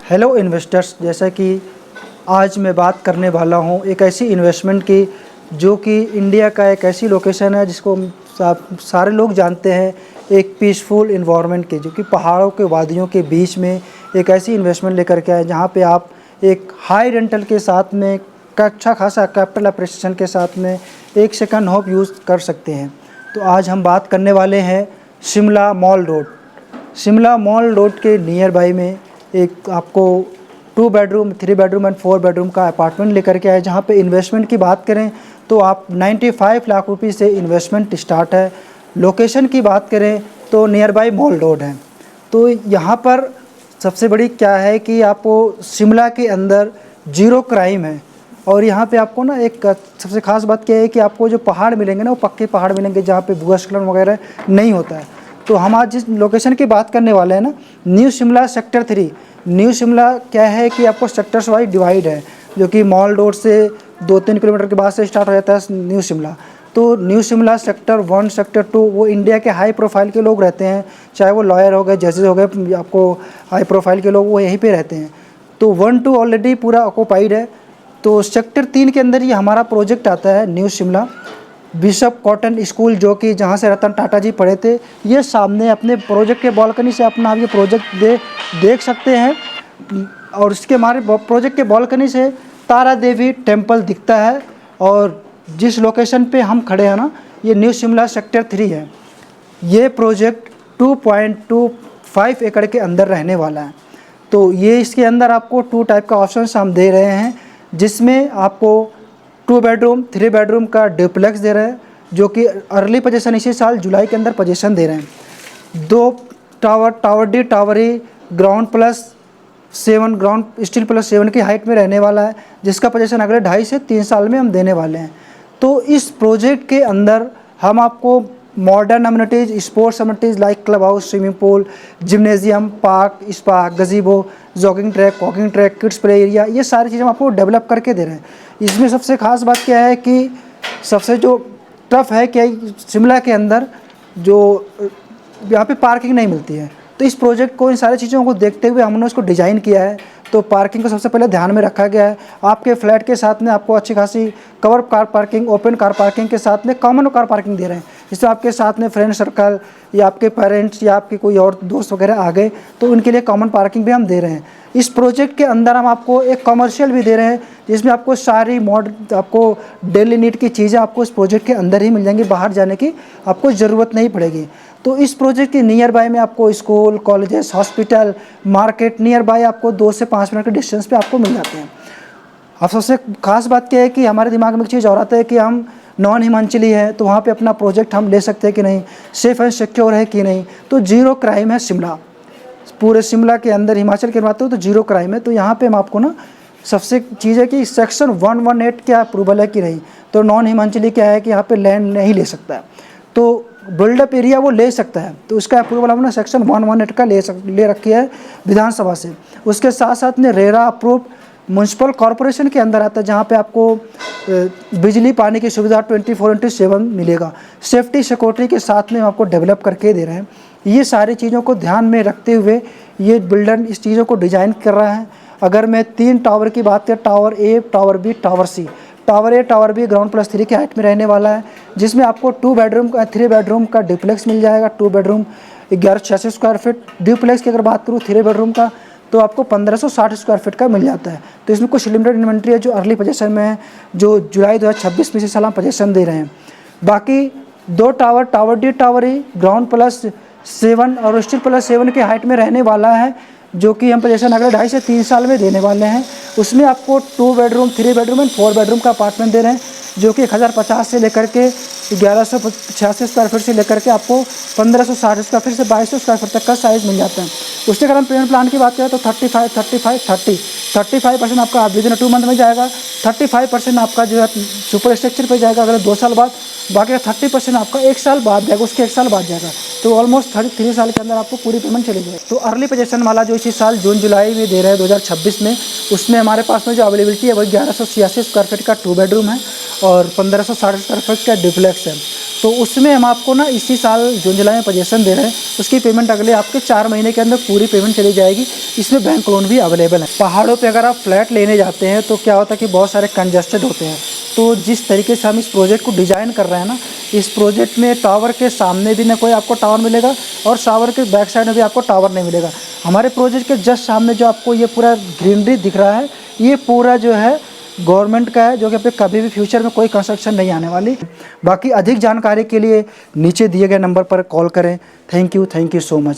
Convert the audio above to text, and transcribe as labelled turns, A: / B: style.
A: Hello investors, जैसा कि आज मैं बात करने वाला हूं एक ऐसी इन्वेस्टमेंट की जो कि इंडिया का एक ऐसी लोकेशन है जिसको सारे लोग जानते हैं, एक पीसफुल इन्वायरमेंट की, जो कि पहाड़ों के वादियों के बीच में एक ऐसी इन्वेस्टमेंट लेकर के आए जहां पे आप एक हाई रेंटल के साथ में अच्छा खासा कैपिटल अप्रिसिएशन के साथ में एक सेकंड होम यूज़ कर सकते हैं। तो आज हम बात करने वाले हैं Shimla mall road. Shimla mall road के नियर बाई में एक आपको 2 बेडरूम, 3 बेडरूम एंड 4 बेडरूम का अपार्टमेंट लेकर के आए, जहाँ पे इन्वेस्टमेंट की बात करें तो आप 95 लाख रुपये से इन्वेस्टमेंट स्टार्ट है। लोकेशन की बात करें तो नियर बाई मॉल रोड है। तो यहाँ पर सबसे बड़ी क्या है कि आपको शिमला के अंदर जीरो क्राइम है, और यहाँ पे आपको ना एक सबसे खास बात क्या है कि आपको जो पहाड़ मिलेंगे ना वो पक्के पहाड़ मिलेंगे जहाँ पे भूस्खलन वगैरह नहीं होता है। तो हम आज जिस लोकेशन की बात करने वाले हैं ना, new Shimla sector 3। New Shimla क्या है कि आपको सेक्टर्स वाइज डिवाइड है, जो कि मॉल रोड से 2-3 किलोमीटर के बाद से स्टार्ट हो जाता है न्यू शिमला। तो न्यू शिमला सेक्टर 1, सेक्टर 2 वो इंडिया के हाई प्रोफाइल के लोग रहते हैं, चाहे वो लॉयर हो गए, जजेस हो गए, आपको हाई प्रोफाइल के लोग वो यहीं पे रहते हैं। तो 1-2 ऑलरेडी पूरा ऑक्यूपाइड है। तो सेक्टर 3 के अंदर ये हमारा प्रोजेक्ट आता है new Shimla bishop cotton school, जो कि जहाँ से रतन टाटा जी पढ़े थे। ये सामने अपने प्रोजेक्ट के बालकनी से अपना आप ये प्रोजेक्ट देख सकते हैं, और इसके हमारे प्रोजेक्ट के बालकनी से तारा देवी टेम्पल दिखता है। और जिस लोकेशन पे हम खड़े हैं ना, ये न्यू शिमला सेक्टर 3 है। ये प्रोजेक्ट 2.25 एकड़ के अंदर रहने वाला है। तो ये इसके अंदर आपको 2 टाइप का ऑप्शन हम दे रहे हैं, जिसमें आपको 2 बेडरूम, 3 बेडरूम का डुप्लेक्स दे रहे हैं, जो कि अर्ली पोजीशन इसी साल जुलाई के अंदर पोजीशन दे रहे हैं। 2 tower D tower E ground plus 7 ground stilt plus 7 की हाइट में रहने वाला है, जिसका पोजीशन अगले 2.5 से 3 साल में हम देने वाले हैं। तो इस प्रोजेक्ट के अंदर हम आपको modern amenities, sports amenities like club house, swimming pool, gymnasium, park, spa, गजीबो, jogging track, walking track, kids play area, ये सारी चीज़ें हम आपको डेवलप करके दे रहे हैं। इसमें सबसे खास बात क्या है कि सबसे जो टफ है कि शिमला के अंदर जो यहाँ पे पार्किंग नहीं मिलती है। तो इस प्रोजेक्ट को, इन सारी चीज़ों को देखते हुए हमने उसको डिज़ाइन किया है। तो पार्किंग को सबसे पहले ध्यान में रखा गया है। आपके फ्लैट के साथ में आपको अच्छी खासी cover car parking, open car parking के साथ में कॉमन कार पार्किंग दे रहे हैं, जिससे आपके साथ में फ्रेंड सर्कल या आपके पेरेंट्स या आपके कोई और दोस्त वगैरह आ गए तो उनके लिए कॉमन पार्किंग भी हम दे रहे हैं। इस प्रोजेक्ट के अंदर हम आपको एक कमर्शियल भी दे रहे हैं, जिसमें आपको सारी आपको डेली नीड की चीज़ें आपको इस प्रोजेक्ट के अंदर ही मिल जाएंगी, बाहर जाने की आपको ज़रूरत नहीं पड़ेगी। तो इस प्रोजेक्ट के नियर बाय में आपको school, colleges, hospital, market near by आपको 2 से 5 मिनट के डिस्टेंस पे आपको मिल जाते हैं। अब सबसे खास बात क्या है कि हमारे दिमाग में एक चीज़ और आता है कि हम नॉन हिमाचली है तो वहाँ पे अपना प्रोजेक्ट हम ले सकते हैं कि नहीं, सेफ़ एंड सिक्योर है कि नहीं। तो जीरो क्राइम है शिमला, पूरे शिमला के अंदर हिमाचल के बात हो तो जीरो क्राइम है। तो यहाँ पे हम आपको ना सबसे चीज़ है कि सेक्शन 118 क्या अप्रूवल है कि नहीं। तो नॉन हिमाचली क्या है कि यहाँ पे लैंड नहीं ले सकता है, तो बिल्डअप एरिया वो ले सकता है। तो उसका अप्रूवल हमने सेक्शन 118 का ले रखी है विधानसभा से। उसके साथ साथ में रेरा अप्रूव म्यूनसिपल कॉरपोरेशन के अंदर आता है, जहाँ पे आपको बिजली पानी की सुविधा 24/7 मिलेगा। सेफ्टी सिक्योरिटी के साथ में हम आपको डेवलप करके दे रहे हैं। ये सारी चीज़ों को ध्यान में रखते हुए ये बिल्डर इस चीज़ों को डिज़ाइन कर रहा है। अगर मैं 3 टावर की बात करें, tower A, tower B, tower C. Tower A, tower B ground plus 3 की हाइट में रहने वाला है, जिसमें आपको 2 बेडरूम का, 3 बेडरूम का डुप्लेक्स मिल जाएगा। 2 बेडरूम 1186 स्क्वायर फीट। डुप्लेक्स की अगर बात करूँ 3 बेडरूम का तो आपको 1560 स्क्वायर फीट का मिल जाता है। तो इसमें कुछ लिमिटेड इन्वेंट्री है जो अर्ली पोजीशन में है, जो जुलाई 2026 में इसी साल हम पोजीशन दे रहे हैं। बाकी 2 tower, tower D tower E ground plus 7 और स्टील प्लस 7 की हाइट में रहने वाला है, जो कि हम पोजीशन अगले 2.5 से 3 साल में देने वाले हैं। उसमें आपको 2 बेडरूम, 3 बेडरूम एंड 4 बेडरूम का अपार्टमेंट दे रहे हैं, जो कि 1050 से लेकर के 1186 स्क्वायर फीट से लेकर के आपको 1560 स्क्वायर फीट से 2200 स्क्वायर फीट तक का साइज़ मिल जाता है। उसके अगर हम पेमेंट प्लान की बात करें तो 35% आपका विदिन 2 मंथ में जाएगा। 35% आपका जो है सुपर स्ट्रक्चर पे जाएगा अगले 2 साल बाद। बाकी 30% आपका 1 साल बाद जाएगा, उसके 1 साल बाद जाएगा। तो ऑलमोस्ट 3 साल के अंदर आपको पूरी पेमेंट चली जाएगी। तो अर्ली पोजीशन वाला जो इसी साल जून जुलाई में दे रहे हैं 2026 में, उसमें हमारे पास में जो अवेलेबिलिटी है वही 1186 स्क्वायर फीट का 2 बेडरूम है और 1560 स्क्वायर फीट का डुप्लेक्स है। तो उसमें हम आपको ना इसी साल जून जुलाई में पोजीशन दे रहे हैं, उसकी पेमेंट अगले आपके 4 महीने के अंदर पूरी पेमेंट चली जाएगी। इसमें बैंक लोन भी अवेलेबल है। पहाड़ों पे अगर आप फ्लैट लेने जाते हैं तो क्या होता है कि बहुत सारे कंजस्टेड होते हैं। तो जिस तरीके से हम इस प्रोजेक्ट को डिज़ाइन कर रहे हैं ना, इस प्रोजेक्ट में टावर के सामने भी ना कोई आपको टावर मिलेगा और टावर के बैक साइड में भी आपको टावर नहीं मिलेगा। हमारे प्रोजेक्ट के जस्ट सामने जो आपको ये पूरा ग्रीनरी दिख रहा है, ये पूरा जो है गवर्नमेंट का है, जो कि पे कभी भी फ्यूचर में कोई कंस्ट्रक्शन नहीं आने वाली। बाकी अधिक जानकारी के लिए नीचे दिए गए नंबर पर कॉल करें। Thank you so much.